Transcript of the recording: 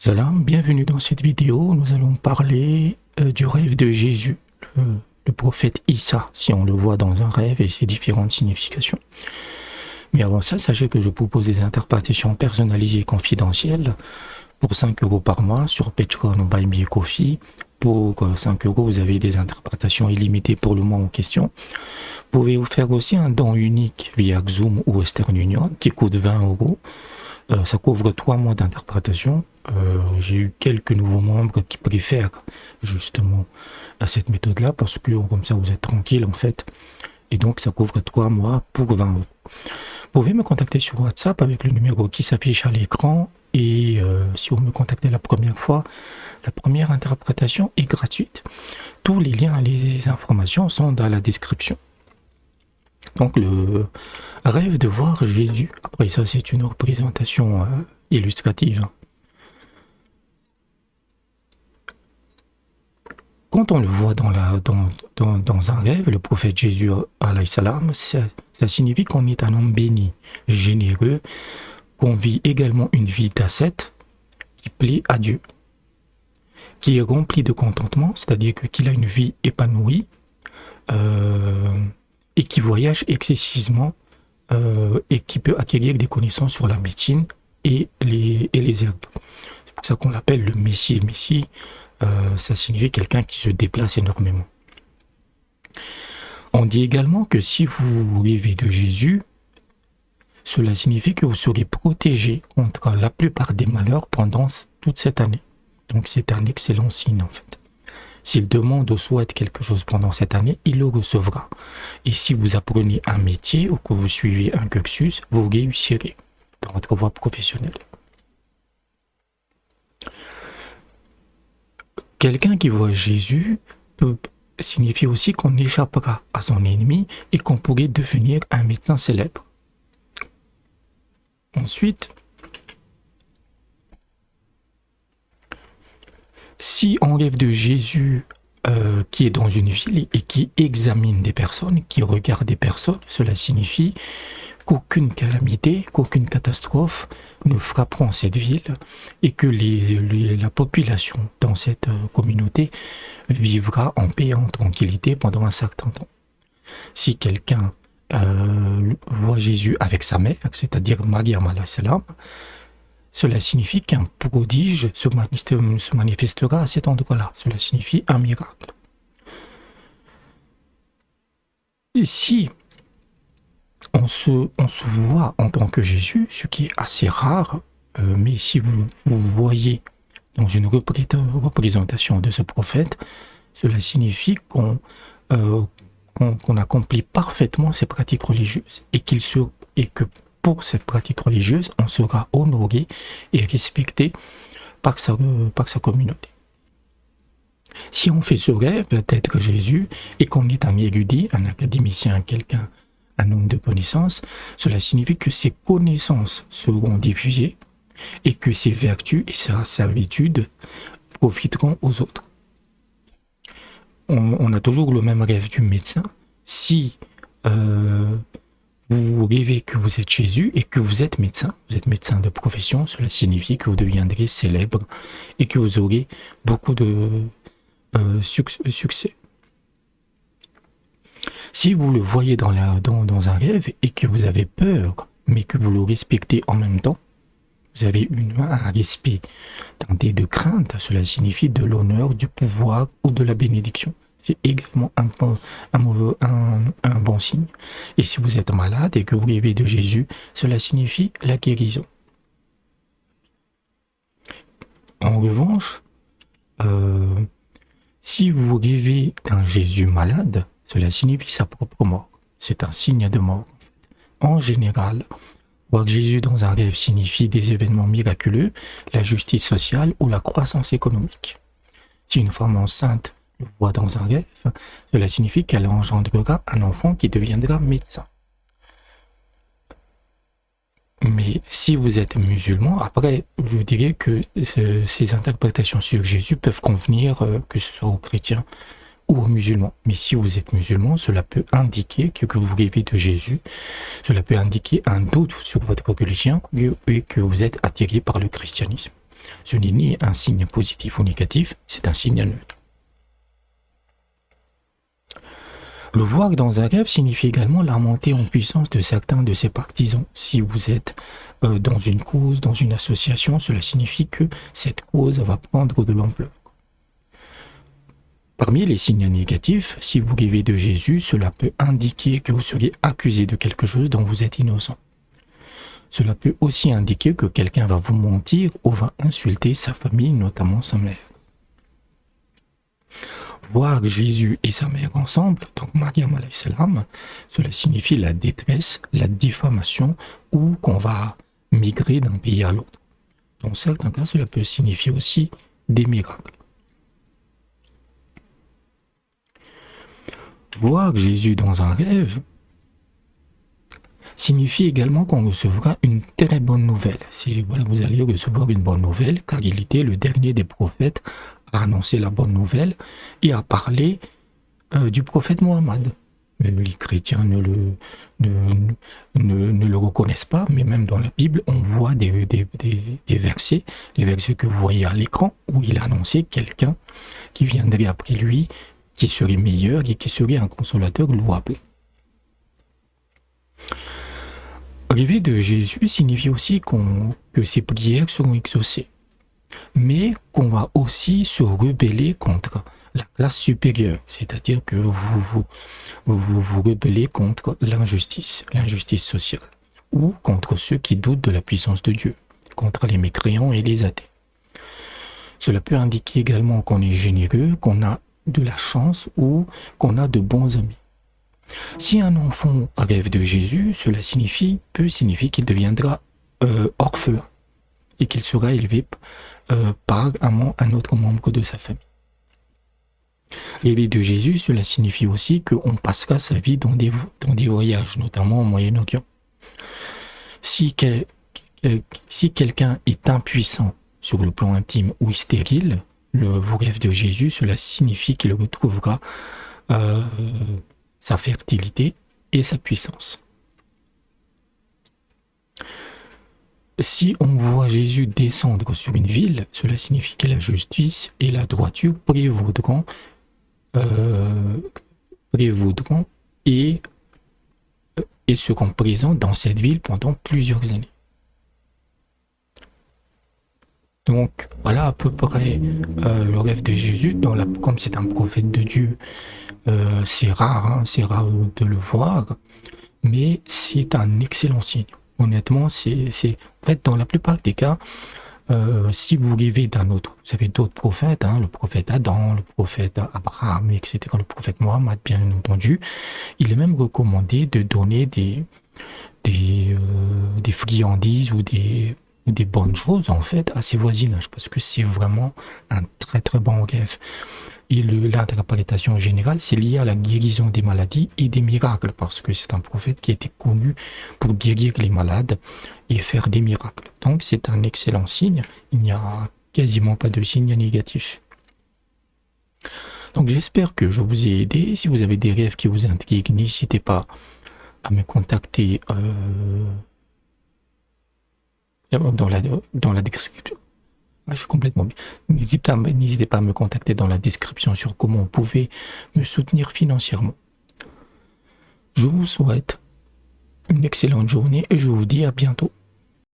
Salam, bienvenue dans cette vidéo. Nous allons parler du rêve de Jésus, le prophète Issa, si on le voit dans un rêve et ses différentes significations. Mais avant ça, sachez que je propose des interprétations personnalisées et confidentielles pour 5 € par mois sur Patreon ou Buy Me a Coffee. Pour 5 €, vous avez des interprétations illimitées pour le mois en question. Vous pouvez vous faire aussi un don unique via Xoom ou Western Union qui coûte 20 €. Ça couvre 3 mois d'interprétation. J'ai eu quelques nouveaux membres qui préfèrent justement cette méthode-là parce que comme ça vous êtes tranquille en fait. Et donc ça couvre 3 mois pour 20 €. Vous pouvez me contacter sur WhatsApp avec le numéro qui s'affiche à l'écran. Et si vous me contactez la première fois, la première interprétation est gratuite. Tous les liens et les informations sont dans la description. Donc le rêve de voir Jésus. Après ça, c'est une représentation illustrative. Quand on le voit dans un rêve, le prophète Jésus, alayhi salam, ça signifie qu'on est un homme béni, généreux, qu'on vit également une vie d'ascète qui plaît à Dieu, qui est rempli de contentement, c'est-à-dire qu'il a une vie épanouie, et qui voyage excessivement et qui peut acquérir des connaissances sur la médecine et les herbes. C'est pour ça qu'on l'appelle le Messie. Messie, ça signifie quelqu'un qui se déplace énormément. On dit également que si vous rêvez de Jésus, cela signifie que vous serez protégé contre la plupart des malheurs pendant toute cette année. Donc c'est un excellent signe en fait. S'il demande ou souhaite quelque chose pendant cette année, il le recevra. Et si vous apprenez un métier ou que vous suivez un cursus, vous réussirez dans votre voie professionnelle. Quelqu'un qui voit Jésus peut signifier aussi qu'on échappera à son ennemi et qu'on pourrait devenir un médecin célèbre. Ensuite, si on rêve de Jésus qui est dans une ville et qui examine des personnes, qui regarde des personnes, cela signifie qu'aucune calamité, qu'aucune catastrophe ne frapperont cette ville et que la population dans cette communauté vivra en paix et en tranquillité pendant un certain temps. Si quelqu'un voit Jésus avec sa mère, c'est-à-dire Maryam alayhi salam, cela signifie qu'un prodige se manifestera à cet endroit-là. Cela signifie un miracle. Et si on se voit en tant que Jésus, ce qui est assez rare, mais si vous voyez dans une représentation de ce prophète, cela signifie qu'on accomplit parfaitement ses pratiques religieuses et que pour cette pratique religieuse, on sera honoré et respecté par sa communauté. Si on fait ce rêve d'être Jésus et qu'on est un érudit, un académicien, un homme de connaissances, cela signifie que ses connaissances seront diffusées et que ses vertus et sa servitude profiteront aux autres. On a toujours le même rêve du médecin. Si vous rêvez que vous êtes Jésus et que vous êtes médecin de profession, cela signifie que vous deviendrez célèbre et que vous aurez beaucoup de succès. Si vous le voyez dans un rêve et que vous avez peur, mais que vous le respectez en même temps, vous avez un respect teinté de crainte, cela signifie de l'honneur, du pouvoir ou de la bénédiction. C'est également un bon signe. Et si vous êtes malade et que vous rêvez de Jésus, cela signifie la guérison. En revanche, si vous rêvez d'un Jésus malade, cela signifie sa propre mort. C'est un signe de mort. En général, voir Jésus dans un rêve signifie des événements miraculeux, la justice sociale ou la croissance économique. Si une femme enceinte le voit dans un rêve, cela signifie qu'elle engendrera un enfant qui deviendra médecin. Mais si vous êtes musulman, après, je dirais que ces interprétations sur Jésus peuvent convenir que ce soit aux chrétiens ou aux musulmans. Mais si vous êtes musulman, cela peut indiquer que vous rêvez de Jésus, cela peut indiquer un doute sur votre religion et que vous êtes attiré par le christianisme. Ce n'est ni un signe positif ou négatif, c'est un signe neutre. Le voir dans un rêve signifie également la montée en puissance de certains de ses partisans. Si vous êtes dans une cause, dans une association, cela signifie que cette cause va prendre de l'ampleur. Parmi les signes négatifs, si vous rêvez de Jésus, cela peut indiquer que vous seriez accusé de quelque chose dont vous êtes innocent. Cela peut aussi indiquer que quelqu'un va vous mentir ou va insulter sa famille, notamment sa mère. Voir Jésus et sa mère ensemble, donc Mariam alayhi salam, cela signifie la détresse, la diffamation ou qu'on va migrer d'un pays à l'autre. Dans certains cas, cela peut signifier aussi des miracles. Voir Jésus dans un rêve signifie également qu'on recevra une très bonne nouvelle. Voilà, vous allez recevoir une bonne nouvelle, car il était le dernier des prophètes à annoncer la bonne nouvelle et à parler du prophète Mohammed. Les chrétiens ne le reconnaissent pas, mais même dans la Bible, on voit des versets, les versets que vous voyez à l'écran, où il a annoncé quelqu'un qui viendrait après lui, qui serait meilleur et qui serait un consolateur louable. Rêver de Jésus signifie aussi que ses prières seront exaucées, mais qu'on va aussi se rebeller contre la classe supérieure, c'est-à-dire que vous rebellez contre l'injustice sociale, ou contre ceux qui doutent de la puissance de Dieu, contre les mécréants et les athées. Cela peut indiquer également qu'on est généreux, qu'on a de la chance ou qu'on a de bons amis. Si un enfant rêve de Jésus, cela peut signifier qu'il deviendra orphelin et qu'il sera élevé par un autre membre de sa famille. Rêver de Jésus, cela signifie aussi qu'on passera sa vie dans des voyages, notamment au Moyen-Orient. Si quelqu'un est impuissant sur le plan intime ou stérile, vos rêves de Jésus, cela signifie qu'il retrouvera sa fertilité et sa puissance. Si on voit Jésus descendre sur une ville, cela signifie que la justice et la droiture prévaudront et seront présents dans cette ville pendant plusieurs années. Donc voilà à peu près le rêve de Jésus. Comme c'est un prophète de Dieu, c'est rare de le voir, mais c'est un excellent signe. Honnêtement, en fait, dans la plupart des cas, si vous rêvez d'un autre, vous avez d'autres prophètes, le prophète Adam, le prophète Abraham, etc., le prophète Mohammed, bien entendu, il est même recommandé de donner des friandises ou des bonnes choses en fait à ses voisinages, parce que c'est vraiment un très très bon rêve. Et l'interprétation générale, c'est lié à la guérison des maladies et des miracles, parce que c'est un prophète qui était connu pour guérir les malades et faire des miracles. Donc c'est un excellent signe, il n'y a quasiment pas de signe négatif. Donc j'espère que je vous ai aidé. Si vous avez des rêves qui vous intriguent, n'hésitez pas à me contacter dans la description. Je suis complètement bien. N'hésitez pas à me contacter dans la description sur comment vous pouvez me soutenir financièrement. Je vous souhaite une excellente journée et je vous dis à bientôt.